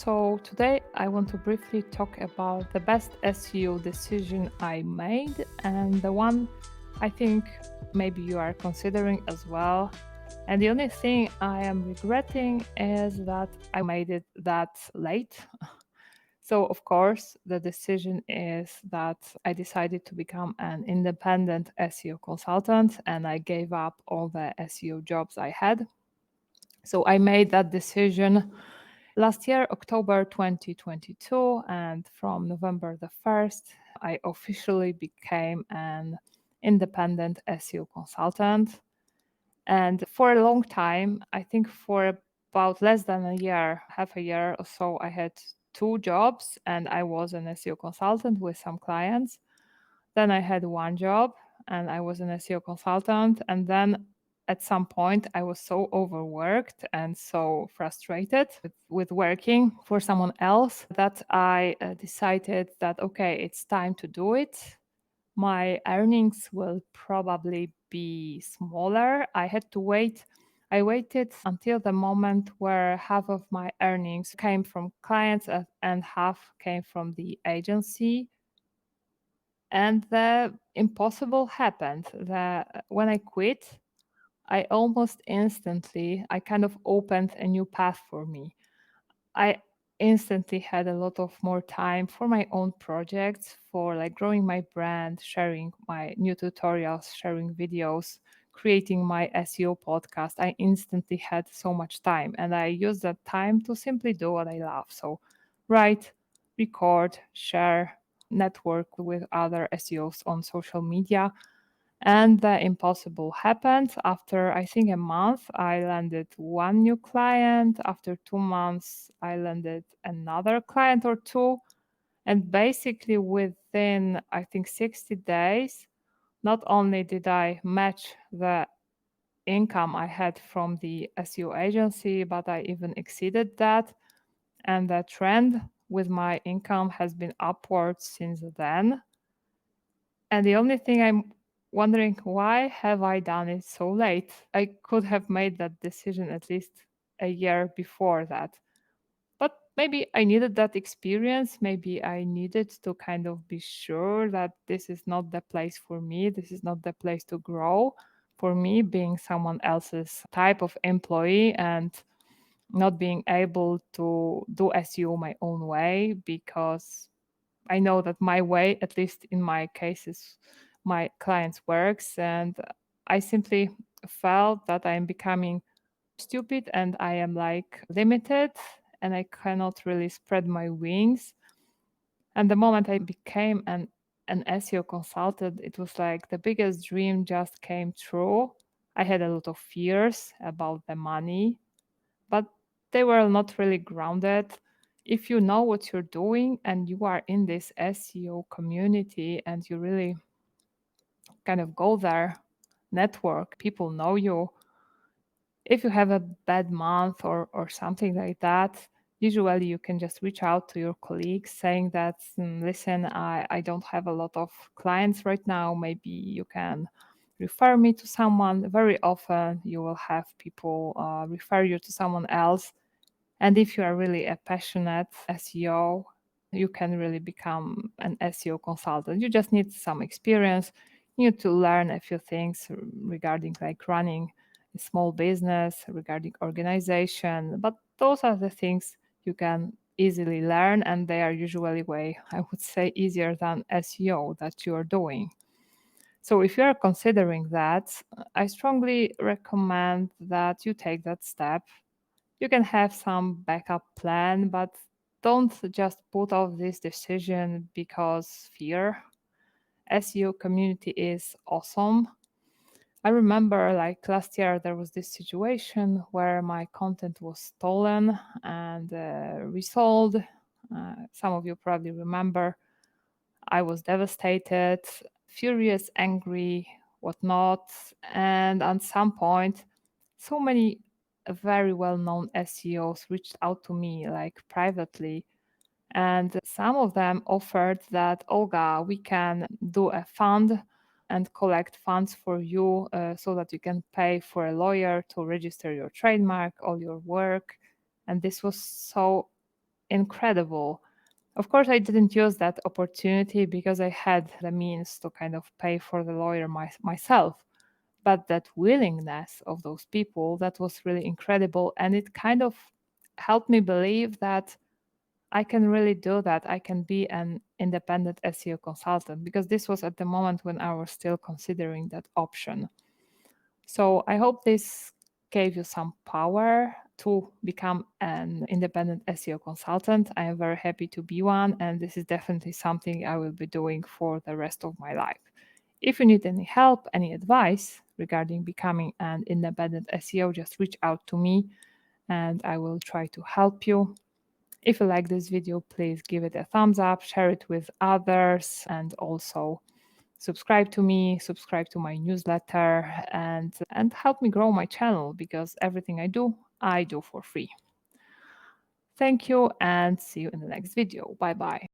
So today I want to briefly talk about the best SEO decision I made and the one I think maybe you are considering as well. And the only thing I am regretting is that I made it that late. So, of course, the decision is that I decided to become an independent SEO consultant and I gave up all the SEO jobs I had. So, I made that decision last year, October 2022, and from November the 1st, I officially became an independent SEO consultant. And for a long time, I think for about less than a year, half a year or so, I had two jobs and I was an SEO consultant with some clients. Then I had one job and I was an SEO consultant. And then at some point, I was so overworked and so frustrated with working for someone else that I decided that, okay, it's time to do it. My earnings will probably be smaller. I had to wait. I waited until the moment where half of my earnings came from clients and half came from the agency. And the impossible happened. When I quit, I almost instantly, I kind of opened a new path for me. I instantly had a lot of more time for my own projects, for like growing my brand, sharing my new tutorials, sharing videos, creating my SEO podcast. I instantly had so much time and I used that time to simply do what I love. So write, record, share, network with other SEOs on social media. And the impossible happened. After, I think, a month, I landed one new client. After 2 months, I landed another client or two. And basically, within, I think, 60 days, not only did I match the income I had from the SEO agency, but I even exceeded that. And the trend with my income has been upwards since then. And the only thing I'm wondering, why have I done it so late? I could have made that decision at least a year before that. But maybe I needed that experience. Maybe I needed to kind of be sure that this is not the place for me. This is not the place to grow for me, being someone else's type of employee and not being able to do SEO my own way because I know that my way, at least in my cases, my clients works, and I simply felt that I am becoming stupid and I am like limited and I cannot really spread my wings. And the moment I became an SEO consultant, it was like the biggest dream just came true. I had a lot of fears about the money, but they were not really grounded. If you know what you're doing and you are in this SEO community and you really kind of go there, network, people know you. If you have a bad month or something like that, usually you can just reach out to your colleagues saying that, listen, I don't have a lot of clients right now. Maybe you can refer me to someone. Very often you will have people refer you to someone else. And if you are really a passionate SEO, you can really become an SEO consultant. You just need some experience. You need to learn a few things regarding like running a small business, regarding organization. But those are the things you can easily learn, and they are usually way, I would say, easier than SEO that you are doing. So if you are considering that, I strongly recommend that you take that step. You can have some backup plan, but don't just put off this decision because fear. SEO community is awesome. I remember like last year there was this situation where my content was stolen and resold. Some of you probably remember. I was devastated, furious, angry, whatnot. And at some point, so many very well known SEOs reached out to me, like privately. And some of them offered that, Olga, we can do a fund and collect funds for you so that you can pay for a lawyer to register your trademark, all your work. And this was so incredible. Of course, I didn't use that opportunity because I had the means to kind of pay for the lawyer myself. But that willingness of those people, that was really incredible. And it kind of helped me believe that I can really do that. I can be an independent SEO consultant because this was at the moment when I was still considering that option. So I hope this gave you some power to become an independent SEO consultant. I am very happy to be one, and this is definitely something I will be doing for the rest of my life. If you need any help, any advice regarding becoming an independent SEO, just reach out to me and I will try to help you. If you like this video, please give it a thumbs up, share it with others, and also subscribe to me, subscribe to my newsletter, and help me grow my channel because everything I do for free. Thank you and see you in the next video. Bye bye.